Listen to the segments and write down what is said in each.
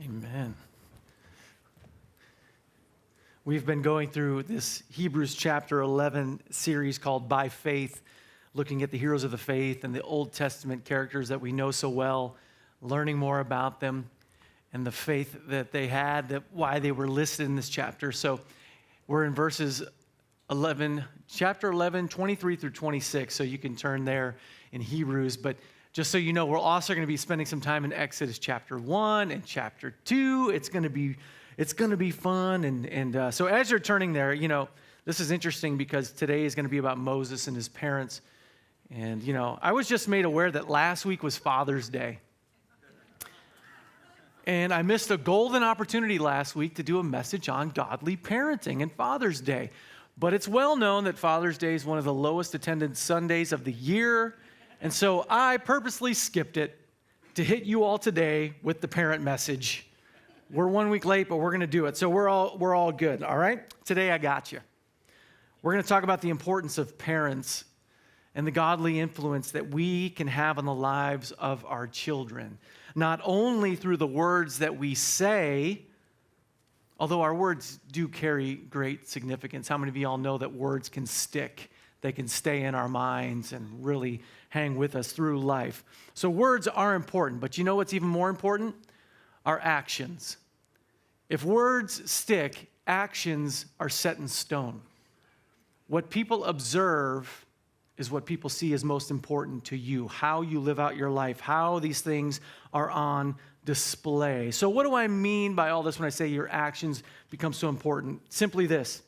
Amen. We've been going through this Hebrews chapter 11 series called By Faith, looking at the heroes of the faith and the Old Testament characters that we know so well, learning more about them and the faith that they had, why they were listed in this chapter. So we're in chapter 11, 23 through 26, so you can turn there in Hebrews. But just so you know, we're also going to be spending some time in Exodus chapter 1 and chapter 2. It's going to be fun. And so as you're turning there, this is interesting because today is going to be about Moses and his parents. And, I was just made aware that last week was Father's Day. And I missed a golden opportunity last week to do a message on godly parenting and Father's Day. But it's well known that Father's Day is one of the lowest attended Sundays of the year. And so I purposely skipped it to hit you all today with the parent message. We're 1 week late, but we're going to do it. So we're all good, all right? Today I got you. We're going to talk about the importance of parents and the godly influence that we can have on the lives of our children. Not only through the words that we say, although our words do carry great significance. How many of you all know that words can stick? They can stay in our minds and really hang with us through life. So words are important, but you know what's even more important? Our actions. If words stick, actions are set in stone. What people observe is what people see as most important to you, how you live out your life, how these things are on display. So what do I mean by all this when I say your actions become so important? Simply this: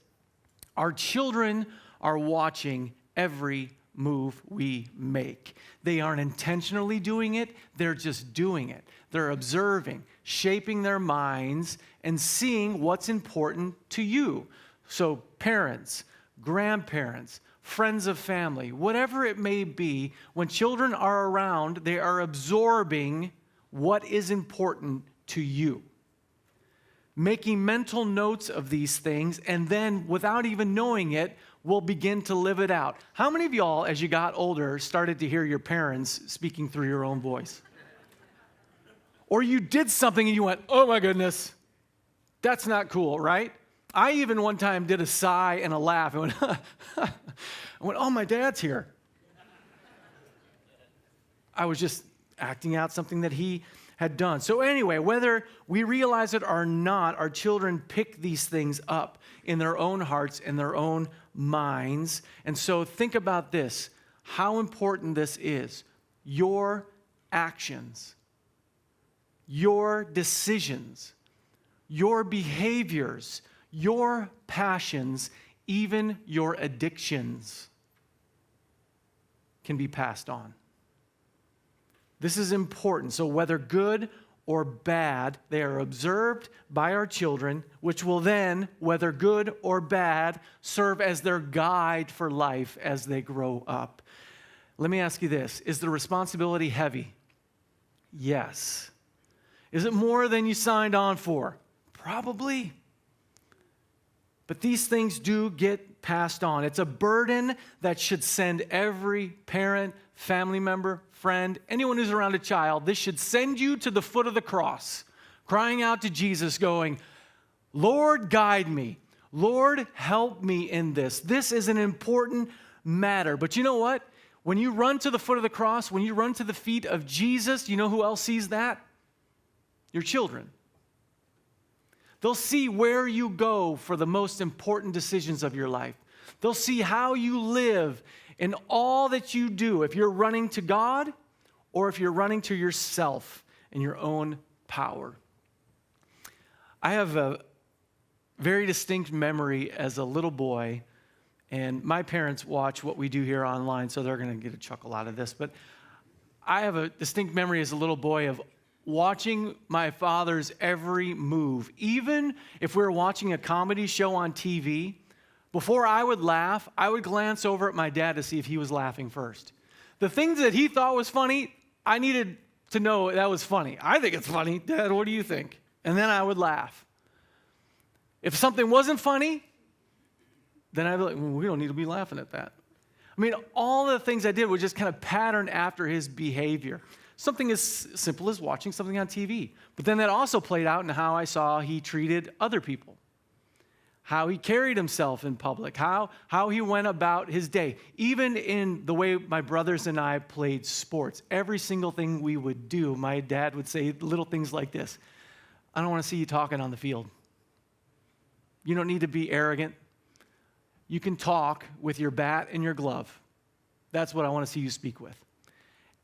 our children are watching every move we make. They aren't intentionally doing it, they're just doing it. They're observing, shaping their minds, and seeing what's important to you. So parents, grandparents, friends of family, whatever it may be, when children are around, they are absorbing what is important to you, making mental notes of these things, and then without even knowing it, will begin to live it out. How many of y'all, as you got older, started to hear your parents speaking through your own voice? Or you did something and you went, oh my goodness, that's not cool, right? I even one time did a sigh and a laugh. I went, oh, my dad's here. I was just acting out something that he had done. So anyway, whether we realize it or not, our children pick these things up in their own hearts and their own minds. And so think about this, how important this is. Your actions, your decisions, your behaviors, your passions, even your addictions can be passed on. This is important. So whether good or bad, they are observed by our children, which will then, whether good or bad, serve as their guide for life as they grow up. Let me ask you this: is the responsibility heavy? Yes. Is it more than you signed on for? Probably. But these things do get passed on. It's a burden that should send every parent, family member, friend, anyone who's around a child, this should send you to the foot of the cross, crying out to Jesus, going, Lord, guide me. Lord, help me in this. This is an important matter. But you know what? When you run to the foot of the cross, when you run to the feet of Jesus, you know who else sees that? Your children. They'll see where you go for the most important decisions of your life. They'll see how you live in all that you do, if you're running to God or if you're running to yourself and your own power. I have a very distinct memory as a little boy, and my parents watch what we do here online, so they're going to get a chuckle out of this, but I have a distinct memory as a little boy of watching my father's every move. Even if we were watching a comedy show on TV, before I would laugh, I would glance over at my dad to see if he was laughing first. The things that he thought was funny, I needed to know that was funny. I think it's funny. Dad, what do you think? And then I would laugh. If something wasn't funny, then I'd be like, well, we don't need to be laughing at that. I mean, all the things I did was just kind of pattern after his behavior. something as simple as watching something on TV. But then that also played out in how I saw he treated other people, how he carried himself in public, how he went about his day. Even in the way my brothers and I played sports, every single thing we would do, my dad would say little things like this: I don't want to see you talking on the field. You don't need to be arrogant. You can talk with your bat and your glove. That's what I want to see you speak with.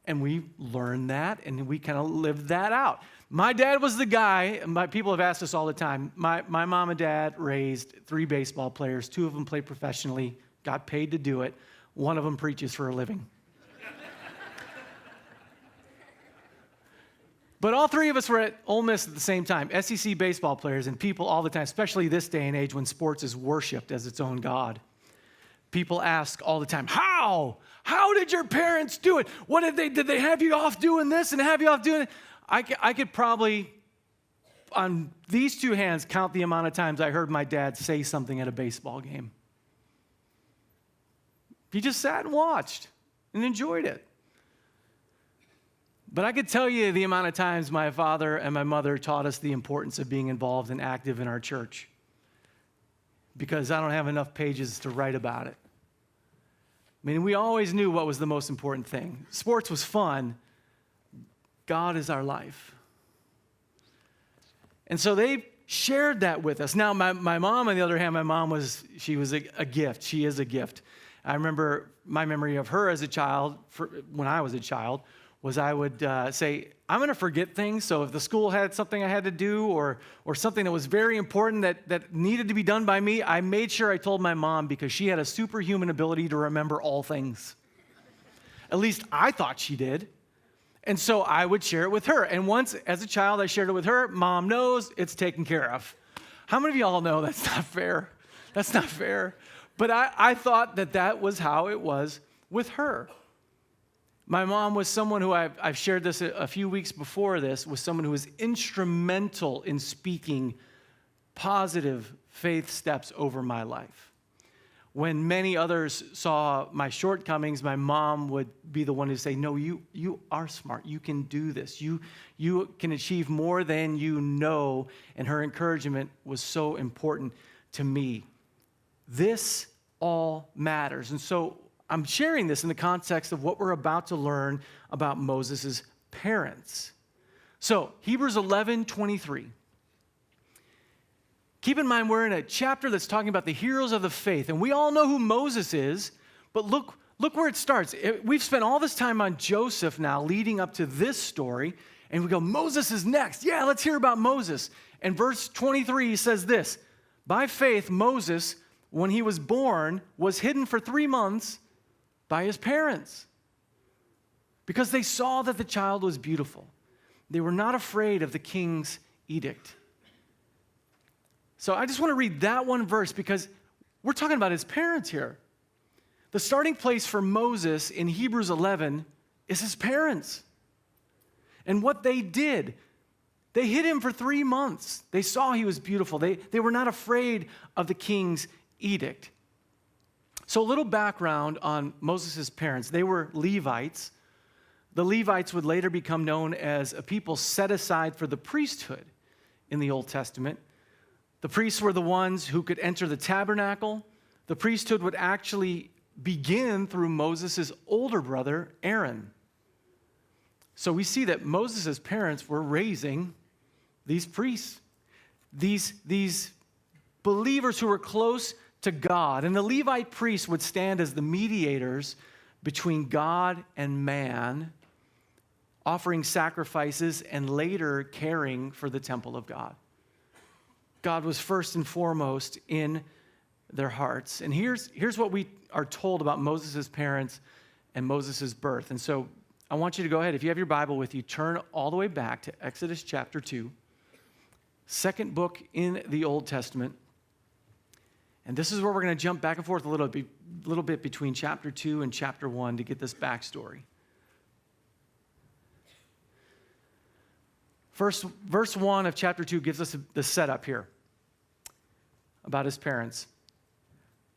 And we learned that, and we kind of lived that out. My dad was the guy, people have asked us all the time, my mom and dad raised 3 baseball players. 2 of them played professionally, got paid to do it. 1 of them preaches for a living. But all 3 of us were at Ole Miss at the same time, SEC baseball players, and people all the time, especially this day and age when sports is worshiped as its own god. People ask all the time, how? How did your parents do it? What did they have you off doing this and have you off doing it? I could probably, on these 2 hands, count the amount of times I heard my dad say something at a baseball game. He just sat and watched and enjoyed it. But I could tell you the amount of times my father and my mother taught us the importance of being involved and active in our church, because I don't have enough pages to write about it. I mean, we always knew what was the most important thing. Sports was fun. God is our life. And so they shared that with us. Now, my mom, on the other hand, she was a gift. She is a gift. I remember my memory of her as a child, when I was a child, was I would say, I'm going to forget things. So if the school had something I had to do or something that was very important that needed to be done by me, I made sure I told my mom, because she had a superhuman ability to remember all things. At least I thought she did. And so I would share it with her. And once, as a child, I shared it with her. Mom knows, it's taken care of. How many of y'all know that's not fair? That's not fair. But I thought that was how it was with her. My mom was someone who, I've shared this a few weeks before this, was someone who was instrumental in speaking positive faith steps over my life. When many others saw my shortcomings, my mom would be the one to say, no, you are smart. You can do this. You can achieve more than you know. And her encouragement was so important to me. This all matters. And so I'm sharing this in the context of what we're about to learn about Moses' parents. So, Hebrews 11:23. Keep in mind, we're in a chapter that's talking about the heroes of the faith, and we all know who Moses is, but look where it starts. We've spent all this time on Joseph now, leading up to this story, and we go, Moses is next. Yeah, let's hear about Moses. And verse 23 says this: by faith, Moses, when he was born, was hidden for 3 months by his parents, because they saw that the child was beautiful. They were not afraid of the king's edict. So I just want to read that one verse, because we're talking about his parents here. The starting place for Moses in Hebrews 11 is his parents. And what they did, they hid him for 3 months. They saw he was beautiful. They were not afraid of the king's edict. So a little background on Moses' parents. They were Levites. The Levites would later become known as a people set aside for the priesthood in the Old Testament. The priests were the ones who could enter the tabernacle. The priesthood would actually begin through Moses' older brother, Aaron. So we see that Moses' parents were raising these priests, these believers who were close to God. And the Levite priests would stand as the mediators between God and man, offering sacrifices and later caring for the temple of God. God was first and foremost in their hearts. And here's what we are told about Moses' parents and Moses' birth. And so I want you to go ahead, if you have your Bible with you, turn all the way back to Exodus chapter 2, second book in the Old Testament. And this is where we're going to jump back and forth a little bit between chapter 2 and chapter 1 to get this backstory. First, verse 1 of chapter 2 gives us the setup here about his parents.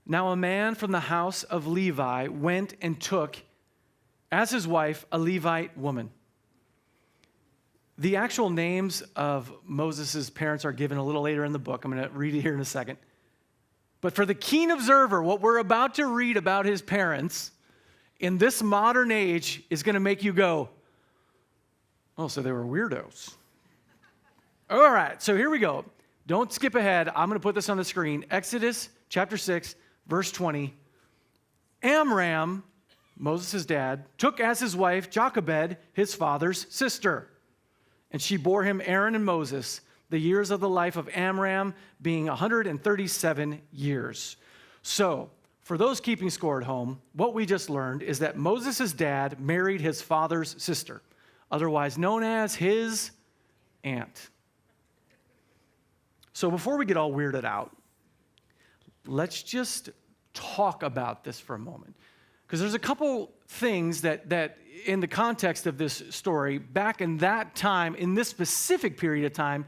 Now a man from the house of Levi went and took as his wife a Levite woman The actual names of Moses' parents are given a little later in the book. I'm going to read it here in a second. But for the keen observer, what we're about to read about his parents in this modern age is going to make you go, oh, so they were weirdos. All right, so here we go. Don't skip ahead. I'm going to put this on the screen. Exodus chapter 6, verse 20. Amram, Moses' dad, took as his wife Jochebed, his father's sister. And she bore him Aaron and Moses, the years of the life of Amram being 137 years. So, for those keeping score at home, what we just learned is that Moses' dad married his father's sister, otherwise known as his aunt. So before we get all weirded out, let's just talk about this for a moment. Because there's a couple things that in the context of this story, back in that time, in this specific period of time,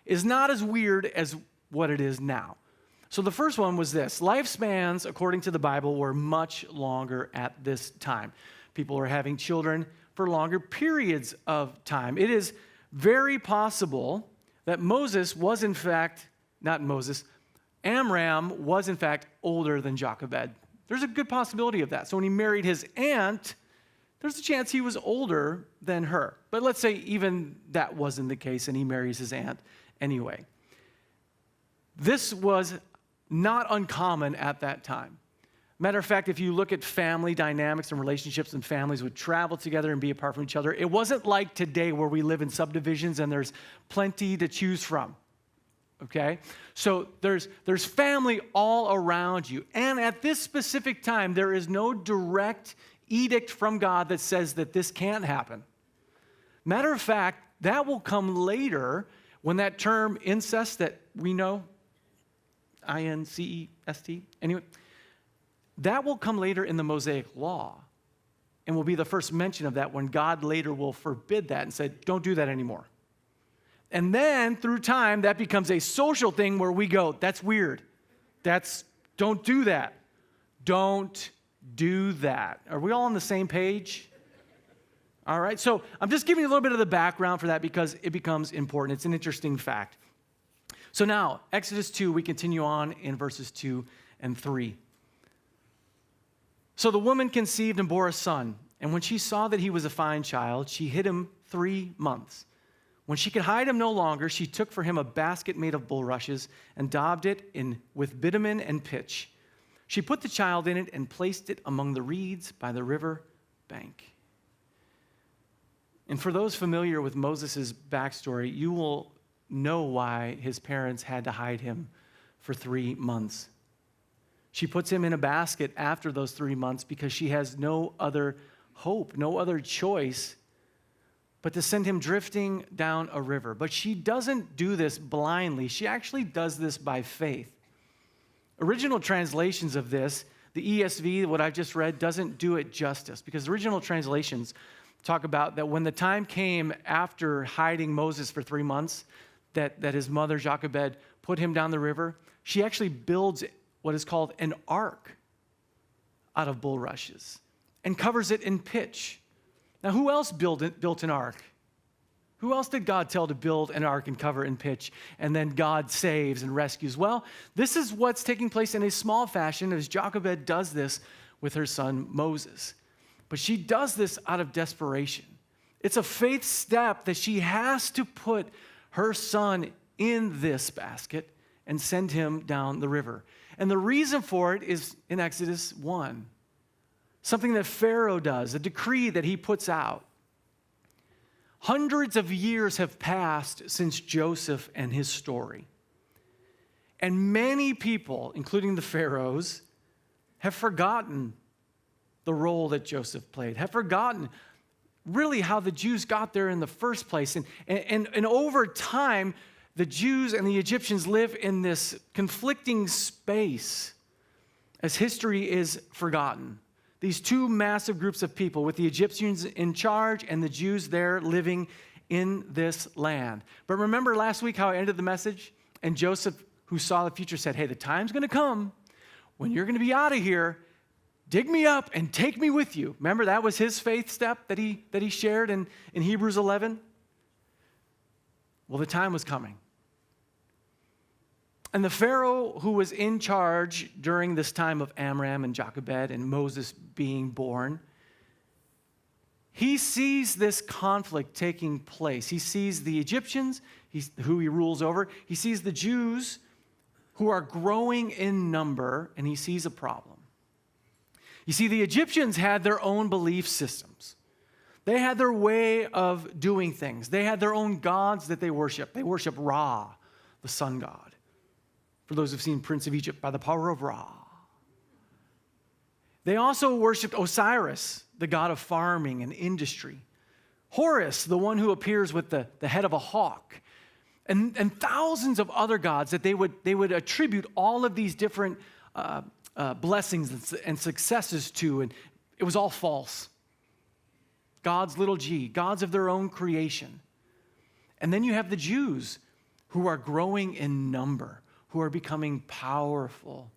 is not as weird as what it is now. So the first one was this. Lifespans, according to the Bible, were much longer at this time. People were having children for longer periods of time. It is very possible that Amram was in fact older than Jochebed. There's a good possibility of that. So when he married his aunt, there's a chance he was older than her. But let's say even that wasn't the case and he marries his aunt anyway. This was not uncommon at that time. Matter of fact, if you look at family dynamics and relationships, and families would travel together and be apart from each other, it wasn't like today where we live in subdivisions and there's plenty to choose from. Okay? So there's family all around you. And at this specific time, there is no direct edict from God that says that this can't happen. Matter of fact, that will come later when that term incest that we know, I-N-C-E-S-T, anyway, that will come later in the Mosaic Law and will be the first mention of that when God later will forbid that and said, don't do that anymore. And then through time, that becomes a social thing where we go, that's weird. Don't do that. Don't do that. Are we all on the same page? All right, so I'm just giving you a little bit of the background for that because it becomes important. It's an interesting fact. So now, Exodus 2, we continue on in verses 2 and 3. So the woman conceived and bore a son, and when she saw that he was a fine child, she hid him 3 months. When she could hide him no longer, she took for him a basket made of bulrushes and daubed it with bitumen and pitch. She put the child in it and placed it among the reeds by the river bank. And for those familiar with Moses' backstory, you will know why his parents had to hide him for 3 months. She puts him in a basket after those 3 months because she has no other hope, no other choice but to send him drifting down a river. But she doesn't do this blindly. She actually does this by faith. Original translations of this, the ESV, what I've just read, doesn't do it justice because original translations talk about that when the time came after hiding Moses for 3 months, that his mother, Jochebed, put him down the river, she actually builds what is called an ark out of bulrushes and covers it in pitch. Now, who else built an ark? Who else did God tell to build an ark and cover in pitch, and then God saves and rescues? Well, this is what's taking place in a small fashion as Jochebed does this with her son Moses. But she does this out of desperation. It's a faith step that she has to put her son in this basket and send him down the river. And the reason for it is in Exodus 1. Something that Pharaoh does, a decree that he puts out. Hundreds of years have passed since Joseph and his story. And many people, including the pharaohs, have forgotten the role that Joseph played, have forgotten really how the Jews got there in the first place. And over time, the Jews and the Egyptians live in this conflicting space as history is forgotten. These two massive groups of people with the Egyptians in charge and the Jews there living in this land. But remember last week how I ended the message? And Joseph, who saw the future, said, hey, the time's going to come when you're going to be out of here. Dig me up and take me with you. Remember, that was his faith step that he shared in Hebrews 11? Well, the time was coming. And the Pharaoh who was in charge during this time of Amram and Jochebed and Moses being born, he sees this conflict taking place. He sees the Egyptians, who he rules over. He sees the Jews who are growing in number, and he sees a problem. You see, the Egyptians had their own belief systems. They had their way of doing things. They had their own gods that they worshiped. They worshiped Ra, the sun god. For those who've seen Prince of Egypt, by the power of Ra. They also worshiped Osiris, the god of farming and industry. Horus, the one who appears with the head of a hawk. And thousands of other gods that they would attribute all of these different blessings and successes to, and it was all false. God's little g, gods of their own creation. And then you have the Jews who are growing in number, who are becoming powerful.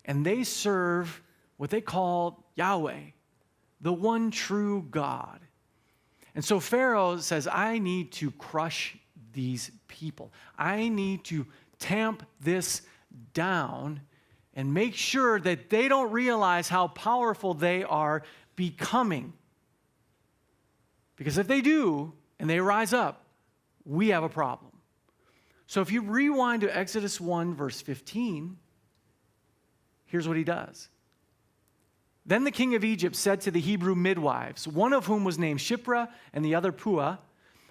And they serve what they call Yahweh, the one true God. And so Pharaoh says, I need to crush these people. I need to tamp this down and make sure that they don't realize how powerful they are becoming. Because if they do, and they rise up, we have a problem. So if you rewind to Exodus 1, verse 15, here's what he does. Then the king of Egypt said to the Hebrew midwives, one of whom was named Shiphrah and the other Puah,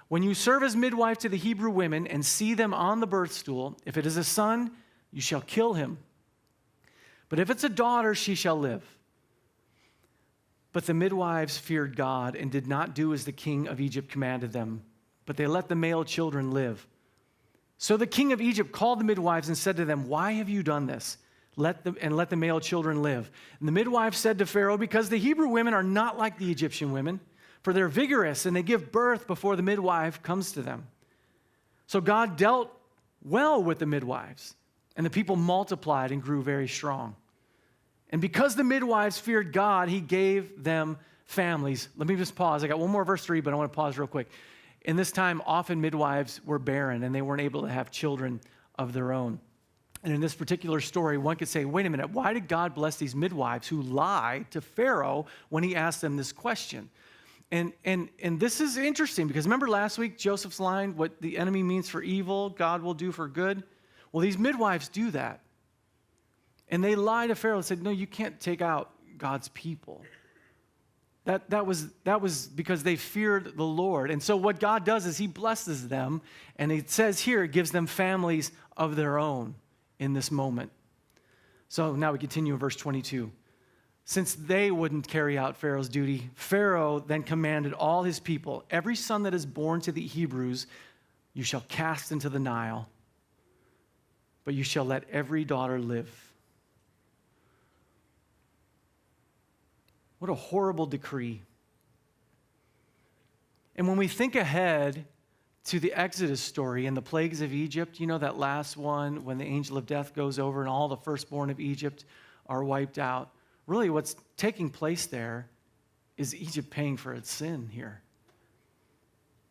when you serve as midwife to the Hebrew women and see them on the birth stool, if it is a son, you shall kill him. But if it's a daughter, she shall live. But the midwives feared God and did not do as the king of Egypt commanded them, but they let the male children live. So the king of Egypt called the midwives and said to them, why have you done this? Let the male children live. And the midwives said to Pharaoh, because the Hebrew women are not like the Egyptian women, for they're vigorous and they give birth before the midwife comes to them. So God dealt well with the midwives, and the people multiplied and grew very strong. And because the midwives feared God, he gave them families. Let me just pause. I got one more verse 3, but I want to pause real quick. In this time, often midwives were barren and they weren't able to have children of their own. And in this particular story, one could say, wait a minute, why did God bless these midwives who lied to Pharaoh when he asked them this question? And this is interesting because remember last week, Joseph's line, what the enemy means for evil, God will do for good? Well, these midwives do that. And they lie to Pharaoh and said, no, you can't take out God's people. That was because they feared the Lord. And so what God does is he blesses them, and it says here, it gives them families of their own in this moment. So now we continue in verse 22. Since they wouldn't carry out Pharaoh's duty, Pharaoh then commanded all his people, every son that is born to the Hebrews, you shall cast into the Nile, but you shall let every daughter live. What a horrible decree. And when we think ahead to the Exodus story and the plagues of Egypt, you know that last one when the angel of death goes over and all the firstborn of Egypt are wiped out. Really what's taking place there is Egypt paying for its sin here.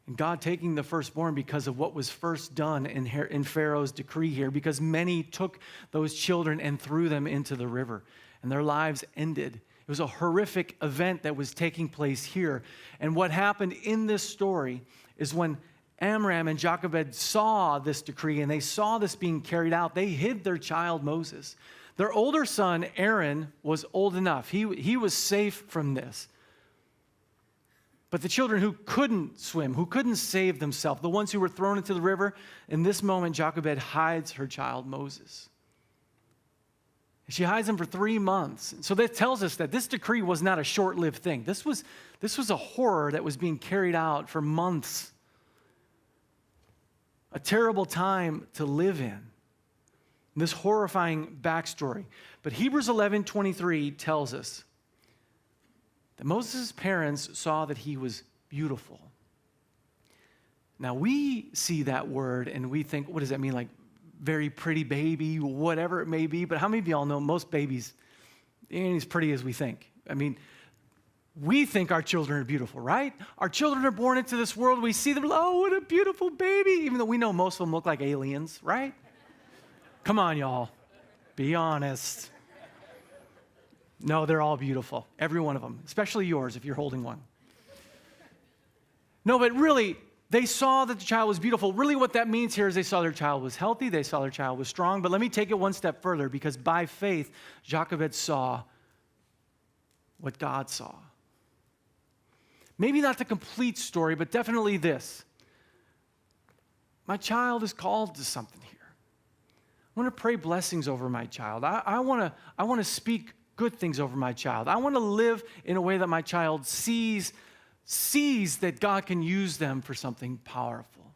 And God taking the firstborn because of what was first done in Pharaoh's decree here, because many took those children and threw them into the river, and their lives ended. It was a horrific event that was taking place here. And what happened in this story is when Amram and Jochebed saw this decree and they saw this being carried out, they hid their child Moses. Their older son, Aaron, was old enough. He was safe from this. But the children who couldn't swim, who couldn't save themselves, the ones who were thrown into the river, in this moment, Jochebed hides her child Moses. She hides him for 3 months. So that tells us that this decree was not a short-lived thing. This was a horror that was being carried out for months. A terrible time to live in. This horrifying backstory. But Hebrews 11:23 tells us that Moses' parents saw that he was beautiful. Now we see that word and we think, what does that mean? Like very pretty baby, whatever it may be. But how many of y'all know most babies ain't as pretty as we think? I mean, We think our children are beautiful, right? Our children are born into this world. We see them, oh, what a beautiful baby, even though we know most of them look like aliens, right? Come on, y'all. Be honest. No, they're all beautiful, every one of them, especially yours if you're holding one. No, but really, they saw that the child was beautiful. Really what that means here is they saw their child was healthy, they saw their child was strong. But let me take it one step further, because by faith, Jochebed saw what God saw. Maybe not the complete story, but definitely this. My child is called to something here. I want to pray blessings over my child. I want to speak good things over my child. I want to live in a way that my child sees that God can use them for something powerful.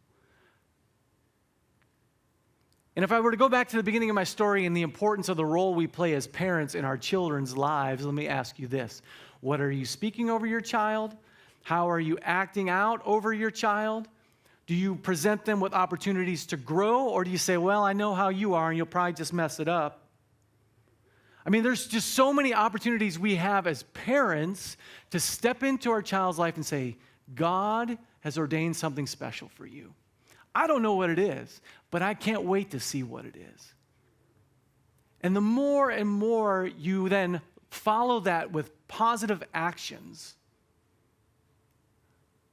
And if I were to go back to the beginning of my story and the importance of the role we play as parents in our children's lives, let me ask you this. What are you speaking over your child? How are you acting out over your child? Do you present them with opportunities to grow, or do you say, well, I know how you are and you'll probably just mess it up? I mean, there's just so many opportunities we have as parents to step into our child's life and say, God has ordained something special for you. I don't know what it is, but I can't wait to see what it is. And the more and more you then follow that with positive actions,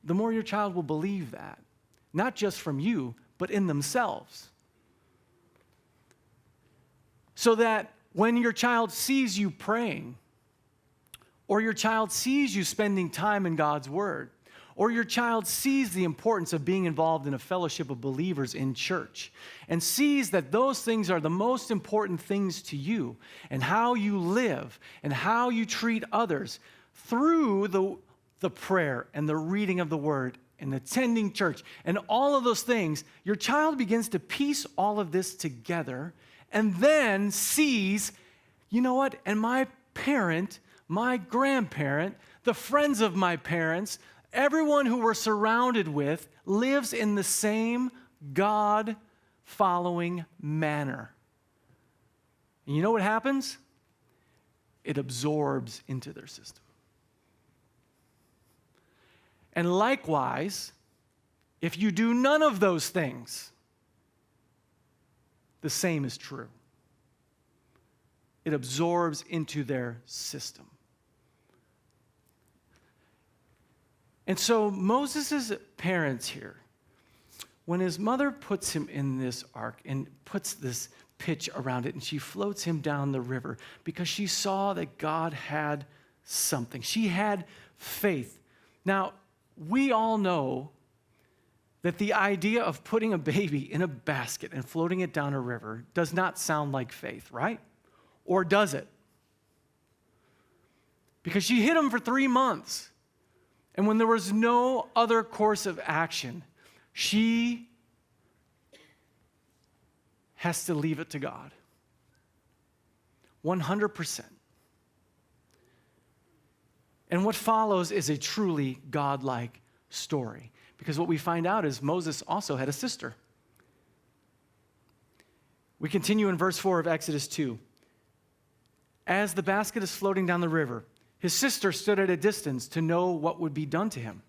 the more your child will believe that, not just from you, but in themselves. So that when your child sees you praying, or your child sees you spending time in God's Word, or your child sees the importance of being involved in a fellowship of believers in church, and sees that those things are the most important things to you, and how you live, and how you treat others through the prayer and the reading of the Word and attending church and all of those things, your child begins to piece all of this together and then sees, you know what, and my parent, my grandparent, the friends of my parents, everyone who we're surrounded with lives in the same God-following manner. And you know what happens? It absorbs into their system. And likewise, if you do none of those things, the same is true. It absorbs into their system. And so Moses' parents here, when his mother puts him in this ark and puts this pitch around it and she floats him down the river because she saw that God had something. She had faith. Now, we all know that the idea of putting a baby in a basket and floating it down a river does not sound like faith, right? Or does it? Because she hid him for 3 months. And when there was no other course of action, she has to leave it to God. 100%. And what follows is a truly godlike story. Because what we find out is Moses also had a sister. We continue in verse 4 of Exodus 2. As the basket is floating down the river, his sister stood at a distance to know what would be done to him.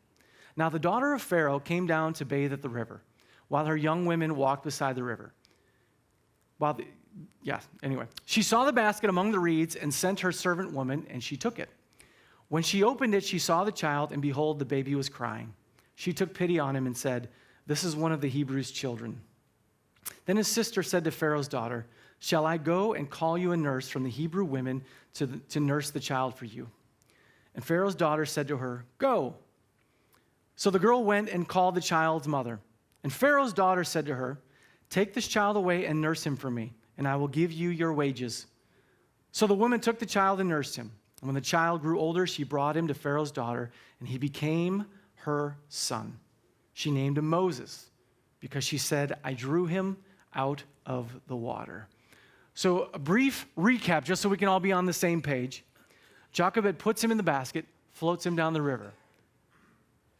Now the daughter of Pharaoh came down to bathe at the river, while her young women walked beside the river. She saw the basket among the reeds and sent her servant woman, and she took it. When she opened it, she saw the child, and behold, the baby was crying. She took pity on him and said, "This is one of the Hebrews' children." Then his sister said to Pharaoh's daughter, "Shall I go and call you a nurse from the Hebrew women to nurse the child for you?" And Pharaoh's daughter said to her, "Go." So the girl went and called the child's mother. And Pharaoh's daughter said to her, "Take this child away and nurse him for me, and I will give you your wages." So the woman took the child and nursed him. And when the child grew older, she brought him to Pharaoh's daughter, and he became her son. She named him Moses, because she said, "I drew him out of the water." So a brief recap, just so we can all be on the same page. Jochebed puts him in the basket, floats him down the river.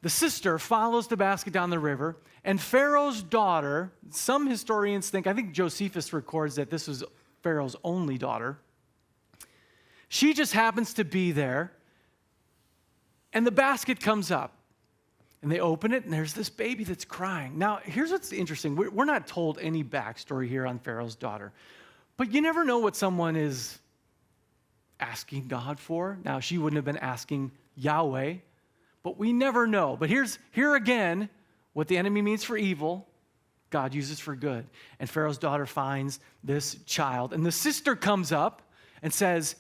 The sister follows the basket down the river, and Pharaoh's daughter, some historians think, I think Josephus records that this was Pharaoh's only daughter. She just happens to be there, And the basket comes up. And they open it, and there's this baby that's crying. Now, here's what's interesting. We're not told any backstory here on Pharaoh's daughter. But you never know what someone is asking God for. Now, she wouldn't have been asking Yahweh, but we never know. But here again, what the enemy means for evil, God uses for good. And Pharaoh's daughter finds this child. And the sister comes up and says,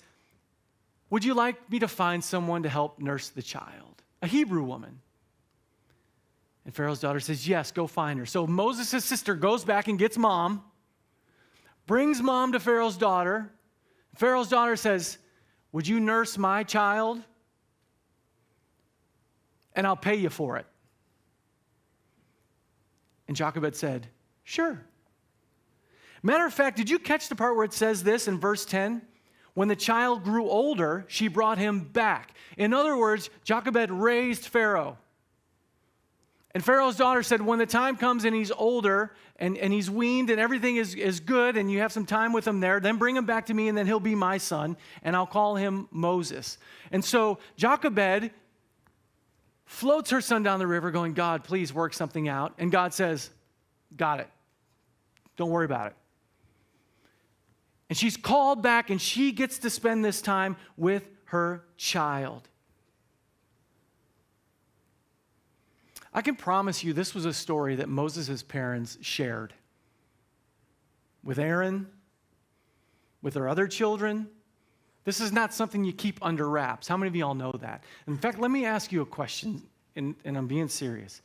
would you like me to find someone to help nurse the child? A Hebrew woman. And Pharaoh's daughter says, yes, go find her. So Moses' sister goes back and gets mom, brings mom to Pharaoh's daughter. Pharaoh's daughter says, would you nurse my child? And I'll pay you for it. And Jochebed said, sure. Matter of fact, did you catch the part where it says this in verse 10? When the child grew older, she brought him back. In other words, Jochebed raised Pharaoh. And Pharaoh's daughter said, when the time comes and he's older and he's weaned and everything is good and you have some time with him there, then bring him back to me and then he'll be my son and I'll call him Moses. And so Jochebed floats her son down the river going, God, please work something out. And God says, got it. Don't worry about it. And she's called back and she gets to spend this time with her child. I can promise you this was a story that Moses' parents shared with Aaron, with their other children. This is not something you keep under wraps. How many of you all know that? In fact, let me ask you a question, and I'm being serious.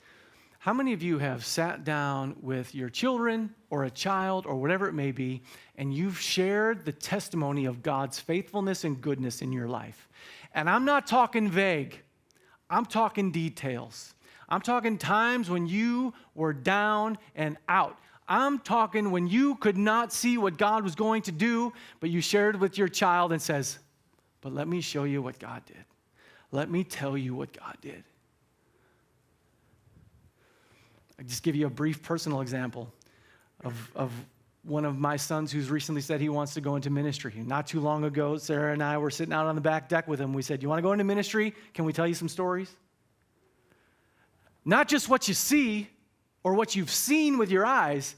How many of you have sat down with your children or a child or whatever it may be, and you've shared the testimony of God's faithfulness and goodness in your life? And I'm not talking vague. I'm talking details. I'm talking times when you were down and out. I'm talking when you could not see what God was going to do, but you shared with your child and says, but let me show you what God did. Let me tell you what God did. I'll just give you a brief personal example of one of my sons who's recently said he wants to go into ministry. Not too long ago, Sarah and I were sitting out on the back deck with him. We said, you want to go into ministry? Can we tell you some stories? Not just what you see or what you've seen with your eyes.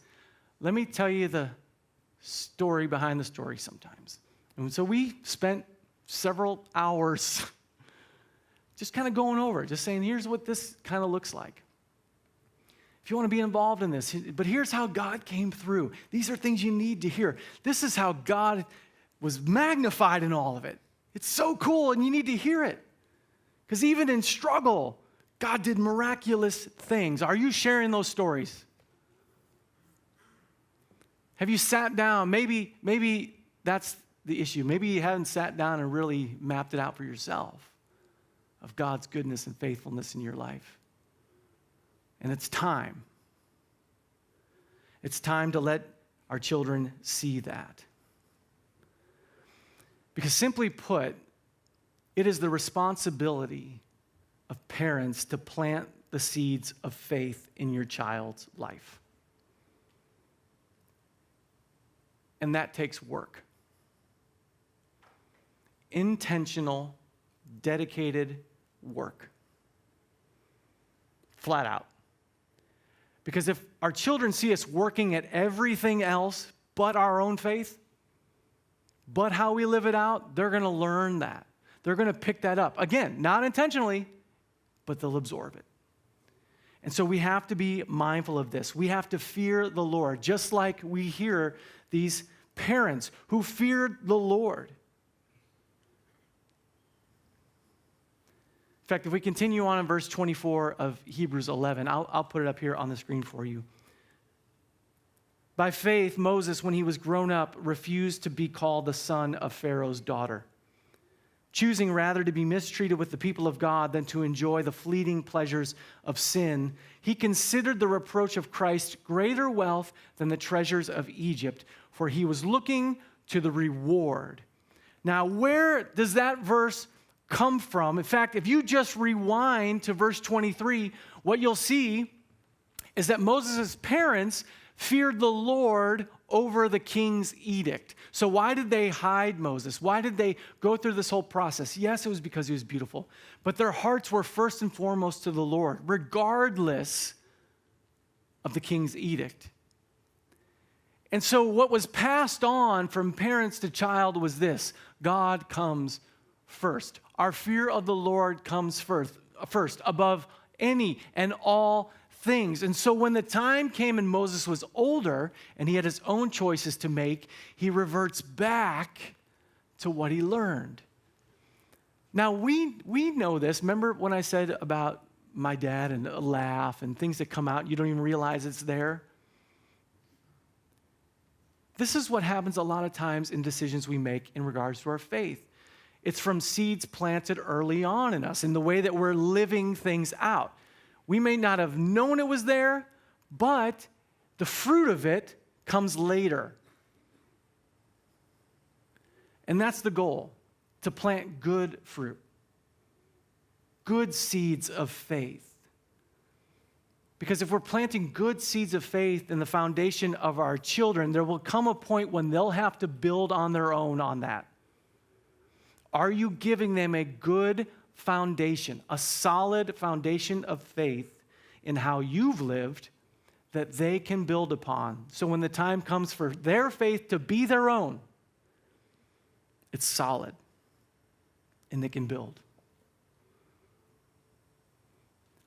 Let me tell you the story behind the story sometimes. And so we spent several hours just kind of going over it, just saying, here's what this kind of looks like. If you want to be involved in this, but here's how God came through. These are things you need to hear. This is how God was magnified in all of it. It's so cool, and you need to hear it. Because even in struggle, God did miraculous things. Are you sharing those stories? Have you sat down? Maybe that's the issue. Maybe you haven't sat down and really mapped it out for yourself of God's goodness and faithfulness in your life. And it's time. It's time to let our children see that. Because simply put, it is the responsibility of parents to plant the seeds of faith in your child's life. And that takes work. Intentional, dedicated work. Flat out. Because if our children see us working at everything else but our own faith, but how we live it out, they're going to learn that. They're going to pick that up. Again, not intentionally, but they'll absorb it. And so we have to be mindful of this. We have to fear the Lord, just like we hear these parents who feared the Lord. In fact, if we continue on in verse 24 of Hebrews 11, I'll put it up here on the screen for you. By faith, Moses, when he was grown up, refused to be called the son of Pharaoh's daughter, choosing rather to be mistreated with the people of God than to enjoy the fleeting pleasures of sin. He considered the reproach of Christ greater wealth than the treasures of Egypt, for he was looking to the reward. Now, where does that verse come from? In fact, if you just rewind to verse 23, what you'll see is that Moses' parents feared the Lord over the king's edict. So why did they hide Moses? Why did they go through this whole process? Yes, it was because he was beautiful, but their hearts were first and foremost to the Lord, regardless of the king's edict. And so what was passed on from parents to child was this: God comes first. Our fear of the Lord comes first above any and all things. And so when the time came and Moses was older and he had his own choices to make, he reverts back to what he learned. Now, we know this. Remember when I said about my dad and a laugh and things that come out, you don't even realize it's there? This is what happens a lot of times in decisions we make in regards to our faith. It's from seeds planted early on in us, in the way that we're living things out. We may not have known it was there, but the fruit of it comes later. And that's the goal, to plant good fruit, good seeds of faith. Because if we're planting good seeds of faith in the foundation of our children, there will come a point when they'll have to build on their own on that. Are you giving them a good foundation, a solid foundation of faith in how you've lived that they can build upon? So when the time comes for their faith to be their own, it's solid and they can build.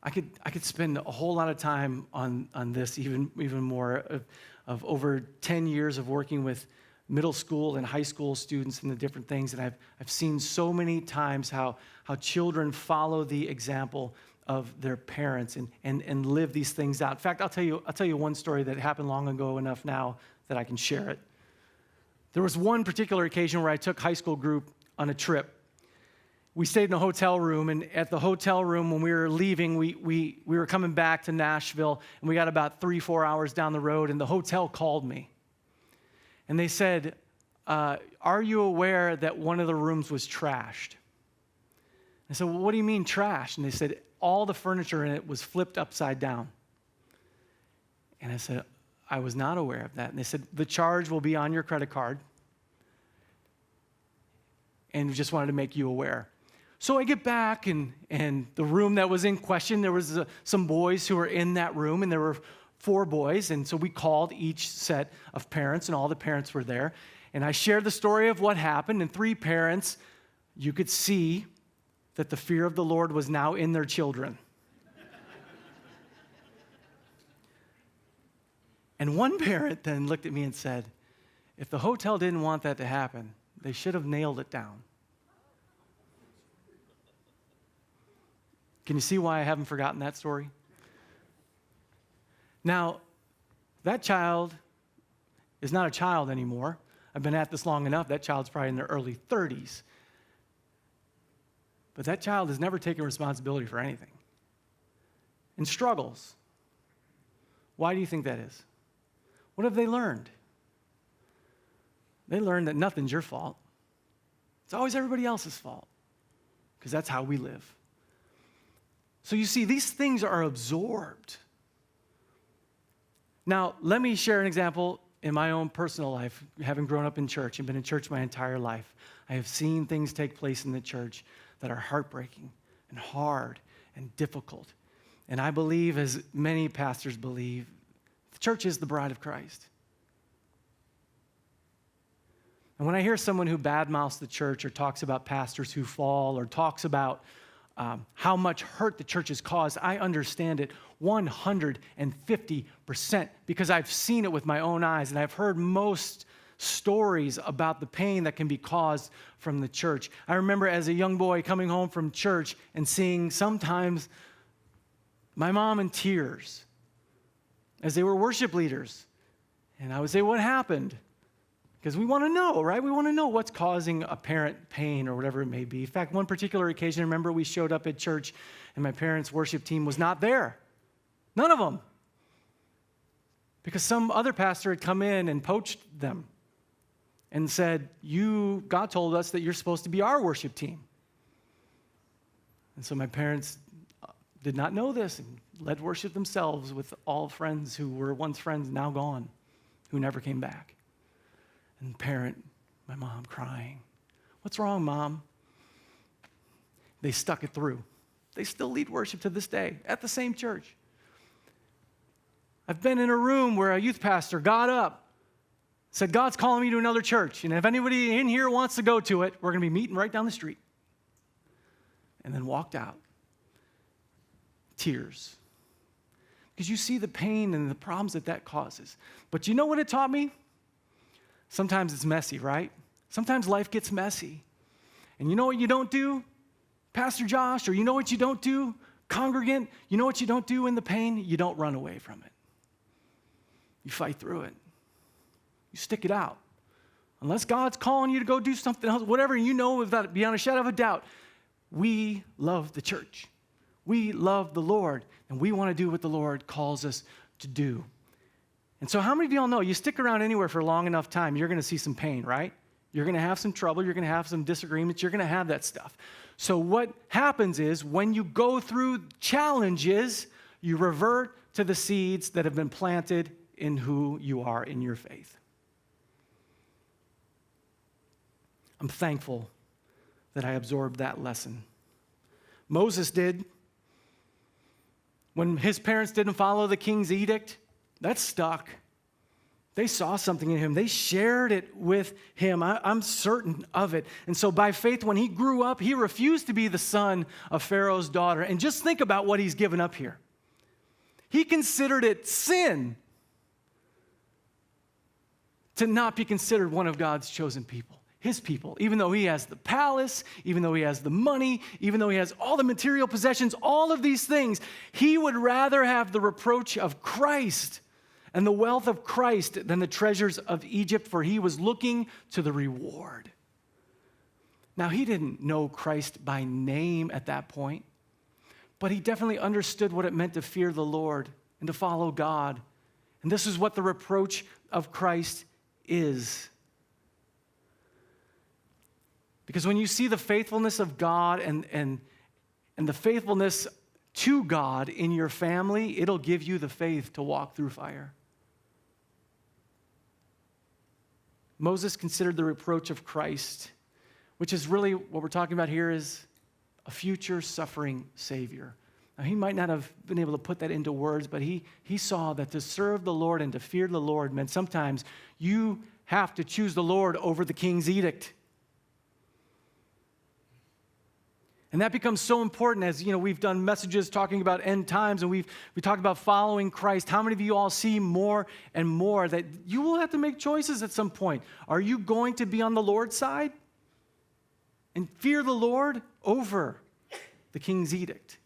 I could spend a whole lot of time on this, even more of over 10 years of working with middle school and high school students and the different things. And I've seen so many times how children follow the example of their parents and live these things out. In fact, I'll tell you one story that happened long ago enough now that I can share it. There was one particular occasion where I took high school group on a trip. We stayed in a hotel room, and at the hotel room when we were leaving, we were coming back to Nashville, and we got about 3-4 hours down the road, and the hotel called me. And they said, are you aware that one of the rooms was trashed? I said, well, what do you mean trashed? And they said, all the furniture in it was flipped upside down. And I said, I was not aware of that. And they said, the charge will be on your credit card. And we just wanted to make you aware. So I get back, and the room that was in question, there was some boys who were in that room, and there were 4 boys. And so we called each set of parents, and all the parents were there. And I shared the story of what happened, and 3 parents, you could see that the fear of the Lord was now in their children. And one parent then looked at me and said, if the hotel didn't want that to happen, they should have nailed it down. Can you see why I haven't forgotten that story? Now, that child is not a child anymore. I've been at this long enough. That child's probably in their early 30s. But that child has never taken responsibility for anything and struggles. Why do you think that is? What have they learned? They learned that nothing's your fault. It's always everybody else's fault, because that's how we live. So you see, these things are absorbed. Now, let me share an example in my own personal life, having grown up in church and been in church my entire life. I have seen things take place in the church that are heartbreaking and hard and difficult. And I believe, as many pastors believe, the church is the bride of Christ. And when I hear someone who badmouths the church or talks about pastors who fall or talks about how much hurt the church has caused, I understand it 150%, because I've seen it with my own eyes, and I've heard most stories about the pain that can be caused from the church. I remember as a young boy coming home from church and seeing sometimes my mom in tears as they were worship leaders. And I would say, what happened? Because we want to know, right? We want to know what's causing apparent pain or whatever it may be. In fact, one particular occasion, I remember we showed up at church and my parents' worship team was not there. None of them. Because some other pastor had come in and poached them and said, God told us that you're supposed to be our worship team. And so my parents did not know this and led worship themselves with all friends who were once friends, now gone, who never came back. And parent, my mom crying, "What's wrong, Mom?" They stuck it through. They still lead worship to this day at the same church. I've been in a room where a youth pastor got up, said, "God's calling me to another church, and if anybody in here wants to go to it, we're going to be meeting right down the street." And then walked out. Tears. Because you see the pain and the problems that causes. But you know what it taught me? Sometimes it's messy, right? Sometimes life gets messy. And you know what you don't do, Pastor Josh, or you know what you don't do, congregant? You know what you don't do in the pain? You don't run away from it. You fight through it. You stick it out. Unless God's calling you to go do something else, whatever, you know without beyond a shadow of a doubt, we love the church. We love the Lord, and we want to do what the Lord calls us to do. And so how many of y'all know you stick around anywhere for a long enough time, you're going to see some pain, right? You're going to have some trouble. You're going to have some disagreements. You're going to have that stuff. So what happens is when you go through challenges, you revert to the seeds that have been planted in who you are in your faith. I'm thankful that I absorbed that lesson. Moses did. When his parents didn't follow the king's edict, that stuck. They saw something in him. They shared it with him. I'm certain of it. And so by faith, when he grew up, he refused to be the son of Pharaoh's daughter. And just think about what he's given up here. He considered it sin to not be considered one of God's chosen people, his people, even though he has the palace, even though he has the money, even though he has all the material possessions, all of these things. He would rather have the reproach of Christ and the wealth of Christ than the treasures of Egypt, for he was looking to the reward. Now, he didn't know Christ by name at that point, but he definitely understood what it meant to fear the Lord and to follow God. And this is what the reproach of Christ is. Because when you see the faithfulness of God and the faithfulness to God in your family, it'll give you the faith to walk through fire. Moses considered the reproach of Christ, which is really what we're talking about here, is a future suffering Savior. Now, he might not have been able to put that into words, but he saw that to serve the Lord and to fear the Lord meant sometimes you have to choose the Lord over the king's edict. And that becomes so important as, we've done messages talking about end times and we talked about following Christ. How many of you all see more and more that you will have to make choices at some point? Are you going to be on the Lord's side and fear the Lord over the king's edict?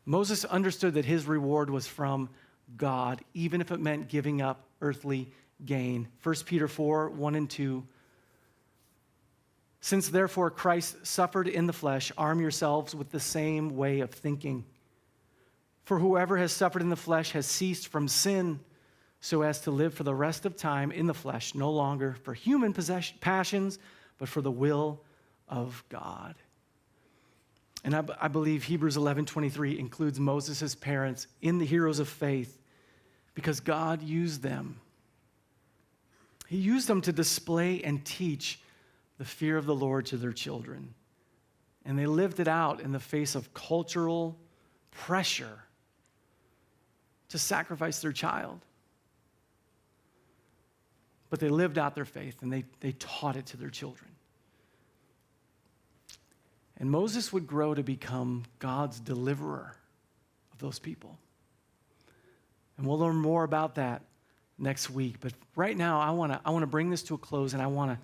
Moses understood that his reward was from God, even if it meant giving up earthly gain. 1 Peter 4, 1 and 2. Since therefore Christ suffered in the flesh, arm yourselves with the same way of thinking. For whoever has suffered in the flesh has ceased from sin, so as to live for the rest of time in the flesh, no longer for human passions, but for the will of God. And I believe Hebrews 11:23 includes Moses' parents in the heroes of faith because God used them. He used them to display and teach the fear of the Lord to their children. And they lived it out in the face of cultural pressure to sacrifice their child. But they lived out their faith and they taught it to their children. And Moses would grow to become God's deliverer of those people. And we'll learn more about that next week. But right now, I want to bring this to a close, and I want to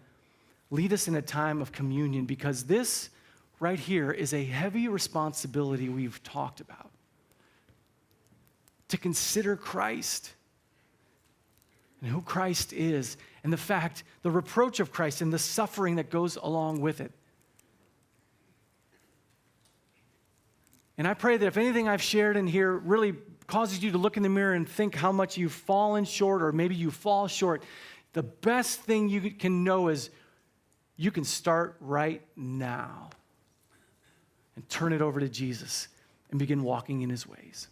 lead us in a time of communion, because this right here is a heavy responsibility we've talked about. To consider Christ and who Christ is, and the reproach of Christ and the suffering that goes along with it. And I pray that if anything I've shared in here really causes you to look in the mirror and think how much you've fallen short, or maybe you fall short, the best thing you can know is you can start right now and turn it over to Jesus and begin walking in his ways.